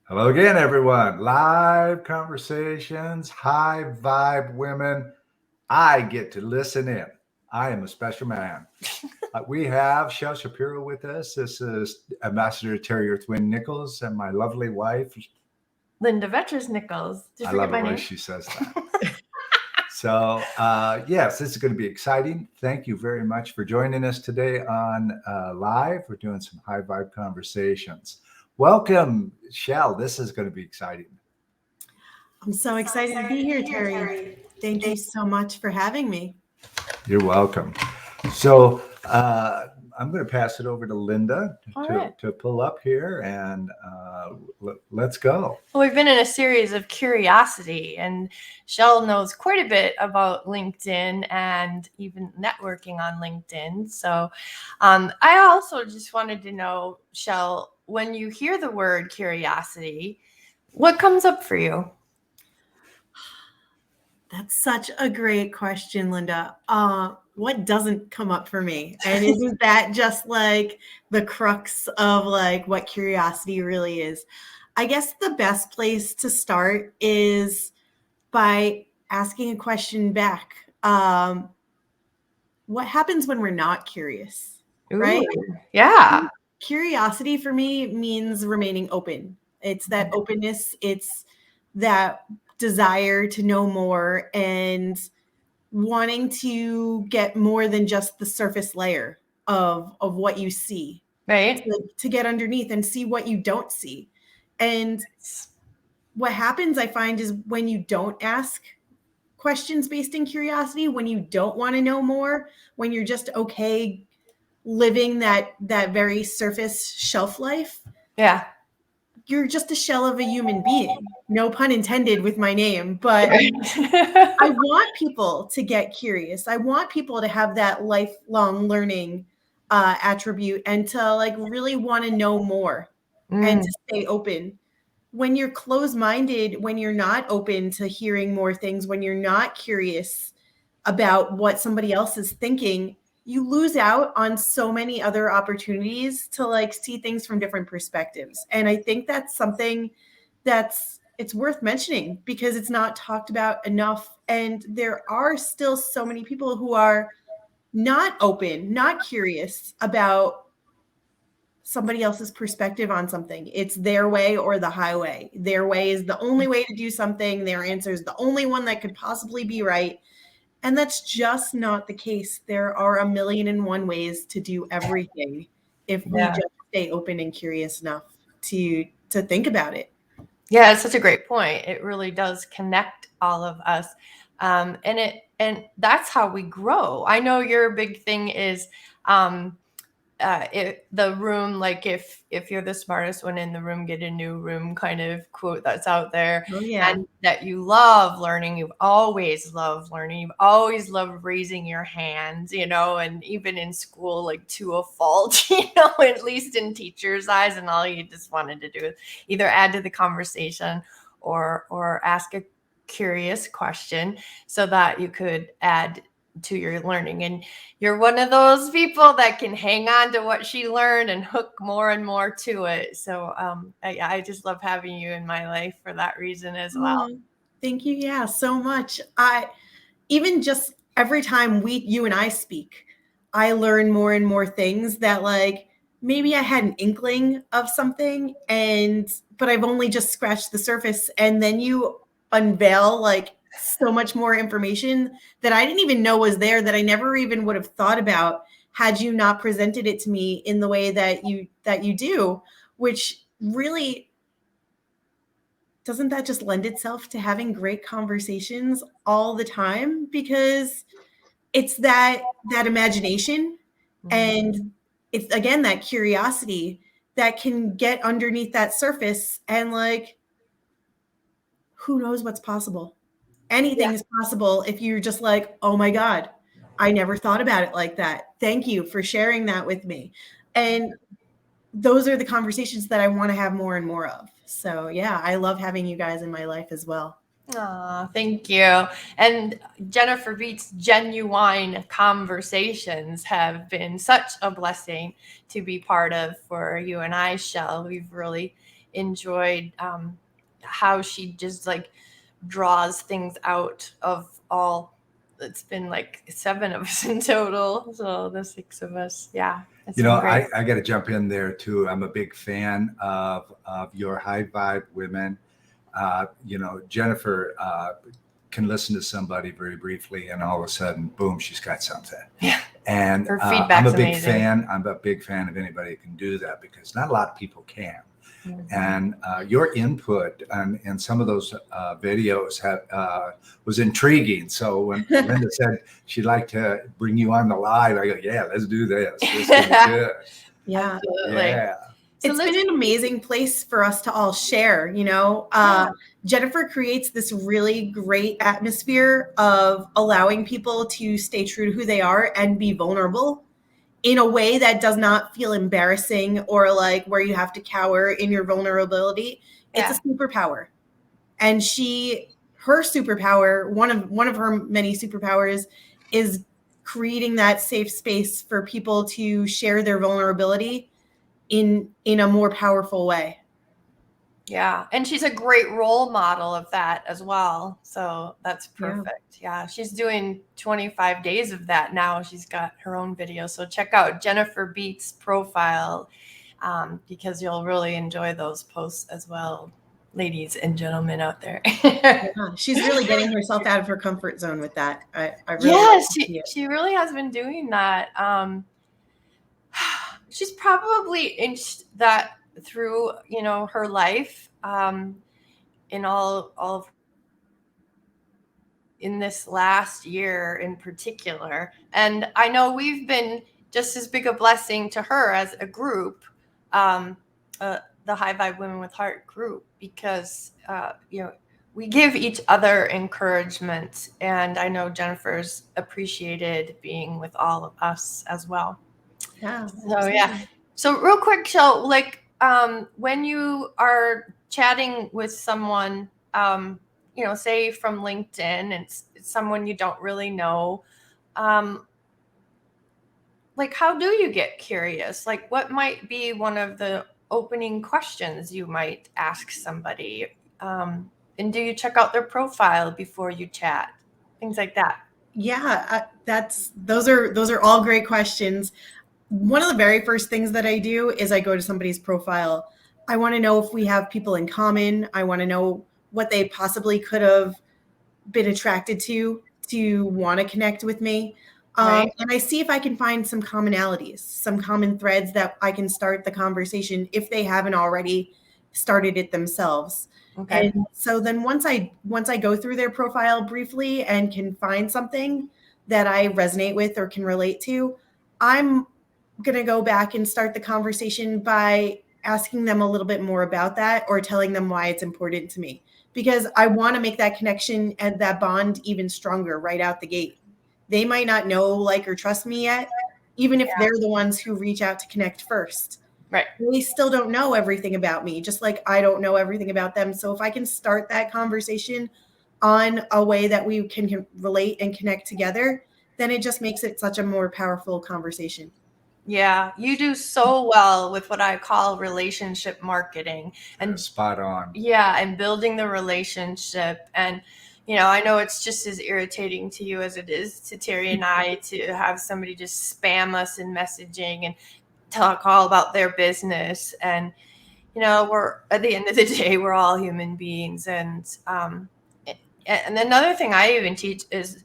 Hello again, everyone. Live conversations, high vibe women. I get to listen in. I am a special man. We have Chelle Shapiro with us. This is Ambassador Terry Earthwind Nichols and my lovely wife. Linda Vettrus-Nichols. Did you I forget love the my way name? she says that. So, yes, this is going to be exciting. Thank you very much for joining us today on live. We're doing some high vibe conversations. Welcome, Chelle. This is going to be exciting. I'm so excited to be here, Terry. Thank you so much for having me. You're welcome. So I'm going to pass it over to Linda to pull up here and let's go. Well, we've been in a series of curiosity, and Chelle knows quite a bit about LinkedIn and even networking on LinkedIn. So I also just wanted to know, Chelle, when you hear the word curiosity, what comes up for you? That's such a great question, Linda. What doesn't come up for me? And isn't that just like the crux of like what curiosity really is? I guess the best place to start is by asking a question back. What happens when we're not curious, right? Ooh, yeah. Curiosity for me means remaining open. It's that openness, it's that desire to know more and wanting to get more than just the surface layer of what you see. Right. To get underneath and see what you don't see. And what happens, I find, is when you don't ask questions based in curiosity, when you don't want to know more, when you're just okay living that very surface shelf life. Yeah. You're just a shell of a human being. No pun intended with my name, but I want people to get curious. I want people to have that lifelong learning attribute and to like really want to know more and to stay open. When you're closed-minded, when you're not open to hearing more things, when you're not curious about what somebody else is thinking, you lose out on so many other opportunities to like see things from different perspectives. And I think that's something it's worth mentioning because it's not talked about enough. And there are still so many people who are not open, not curious about somebody else's perspective on something. It's their way or the highway. Their way is the only way to do something. Their answer is the only one that could possibly be right. And that's just not the case. There are a million and one ways to do everything if we just stay open and curious enough to think about it. Yeah, it's such a great point. It really does connect all of us. And that's how we grow. I know your big thing is the room, like if you're the smartest one in the room, get a new room kind of quote that's out there. Oh, yeah. And that you love learning. You've always loved learning. You've always loved raising your hands, and even in school, like to a fault, at least in teachers' eyes, and all you just wanted to do is either add to the conversation or ask a curious question so that you could add to your learning. And you're one of those people that can hang on to what she learned and hook more and more to it. So I just love having you in my life for that reason as well. Thank you. Yeah, so much. Even just every time you and I speak, I learn more and more things that like maybe I had an inkling of something but I've only just scratched the surface, and then you unveil like so much more information that I didn't even know was there, that I never even would have thought about had you not presented it to me in the way that you do, which really doesn't that just lend itself to having great conversations all the time? Because it's that imagination and it's again that curiosity that can get underneath that surface and like who knows what's possible. Anything is possible if you're just like, oh my God, I never thought about it like that. Thank you for sharing that with me. And those are the conversations that I want to have more and more of. So yeah, I love having you guys in my life as well. Oh, thank you. And Jennifer Beats' genuine conversations have been such a blessing to be part of for you and I, Chelle. We've really enjoyed how she just like draws things out of all. It's been like 7 of us in total, so the 6 of us. Yeah, it's been great. I got to jump in there too. I'm a big fan of your high vibe women. Jennifer can listen to somebody very briefly, and all of a sudden, boom, she's got something. Yeah. And Her I'm feedback's a big amazing. fan. I'm a big fan of anybody who can do that, because not a lot of people can. Mhm. And your input in some of those videos was intriguing. So when Linda said she'd like to bring you on the live, I go, yeah, let's do this. This is gonna be good. Yeah. Absolutely. Yeah. So It's been an amazing place for us to all share, Jennifer creates this really great atmosphere of allowing people to stay true to who they are and be vulnerable in a way that does not feel embarrassing or like where you have to cower in your vulnerability. It's a superpower. And her superpower, one of her many superpowers, is creating that safe space for people to share their vulnerability in a more powerful way. Yeah. And she's a great role model of that as well. So that's perfect. Yeah. She's doing 25 days of that now. She's got her own video. So check out Jennifer Beats' profile because you'll really enjoy those posts as well, ladies and gentlemen out there. Yeah, she's really getting herself out of her comfort zone with that. I really she really has been doing that. She's probably inched that through, her life in all of in this last year in particular. And I know we've been just as big a blessing to her as a group, the High Vibe Women with Heart group, because, we give each other encouragement. And I know Jennifer's appreciated being with all of us as well. Yeah. So, yeah. So real quick, Chelle, like when you are chatting with someone, say from LinkedIn, and it's someone you don't really know, like how do you get curious? Like what might be one of the opening questions you might ask somebody? And do you check out their profile before you chat? Things like that. Yeah, those are all great questions. One of the very first things that I do is I go to somebody's profile. I want to know if we have people in common. I want to know what they possibly could have been attracted to want to connect with me. Right. And I see if I can find some commonalities, some common threads that I can start the conversation if they haven't already started it themselves. Okay. And so then once I go through their profile briefly and can find something that I resonate with or can relate to, I'm going to go back and start the conversation by asking them a little bit more about that or telling them why it's important to me, because I want to make that connection and that bond even stronger right out the gate. They might not know, like, or trust me yet, even if they're the ones who reach out to connect first. Right. They still don't know everything about me, just like I don't know everything about them. So if I can start that conversation on a way that we can relate and connect together, then it just makes it such a more powerful conversation. Yeah, you do so well with what I call relationship marketing and spot on. Yeah, and building the relationship. And, I know it's just as irritating to you as it is to Terry and I to have somebody just spam us in messaging and talk all about their business. And, we're at the end of the day, we're all human beings. And another thing I even teach is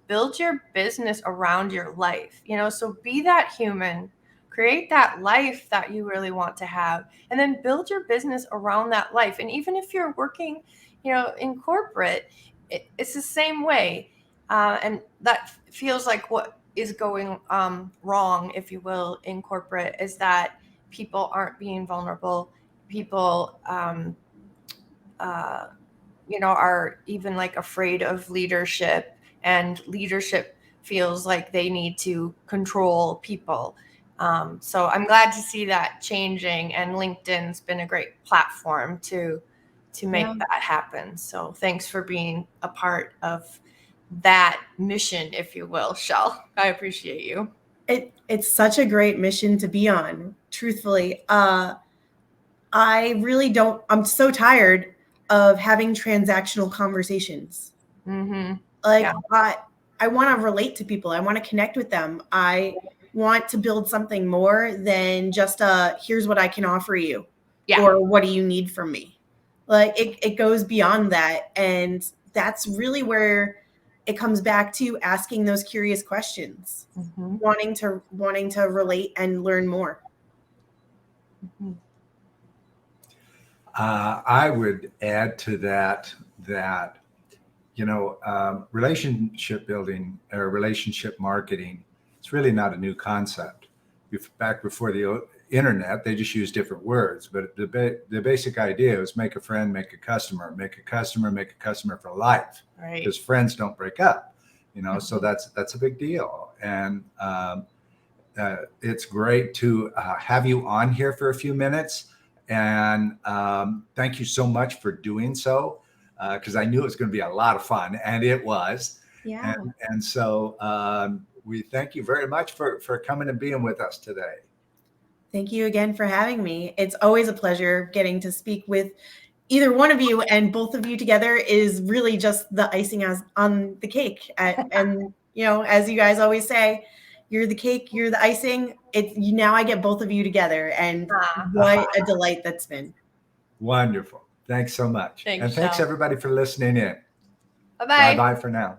build your business around your life, so be that human, create that life that you really want to have, and then build your business around that life. And even if you're working, in corporate, it's the same way. And that feels like what is going wrong, if you will, in corporate, is that people aren't being vulnerable. People, are even like afraid of leadership, and leadership feels like they need to control people. So I'm glad to see that changing, and LinkedIn's been a great platform to make that happen. So thanks for being a part of that mission, if you will, Chelle. I appreciate you. It's such a great mission to be on, truthfully. I'm so tired of having transactional conversations. Mm-hmm. Like Yeah. I want to relate to people. I want to connect with them. I want to build something more than just here's what I can offer you, Yeah. or what do you need from me? Like it goes beyond that. And that's really where it comes back to asking those curious questions, Mm-hmm. wanting to relate and learn more. Mm-hmm. I would add to that relationship building or relationship marketing, it's really not a new concept. Back before the internet, they just used different words, but the basic idea is make a friend, make a customer, make a customer, make a customer for life. Right. Because friends don't break up, so that's a big deal. And it's great to have you on here for a few minutes. And thank you so much for doing so, because I knew it was going to be a lot of fun, and it was. Yeah. And so we thank you very much for coming and being with us today. Thank you again for having me. It's always a pleasure getting to speak with either one of you, and both of you together is really just the icing on the cake. And as you guys always say, you're the cake, you're the icing. Now I get both of you together, and what a delight that's been. Wonderful. Thanks so much. Thanks, and thanks Chelle. everybody for listening in. Bye-bye. Bye-bye for now.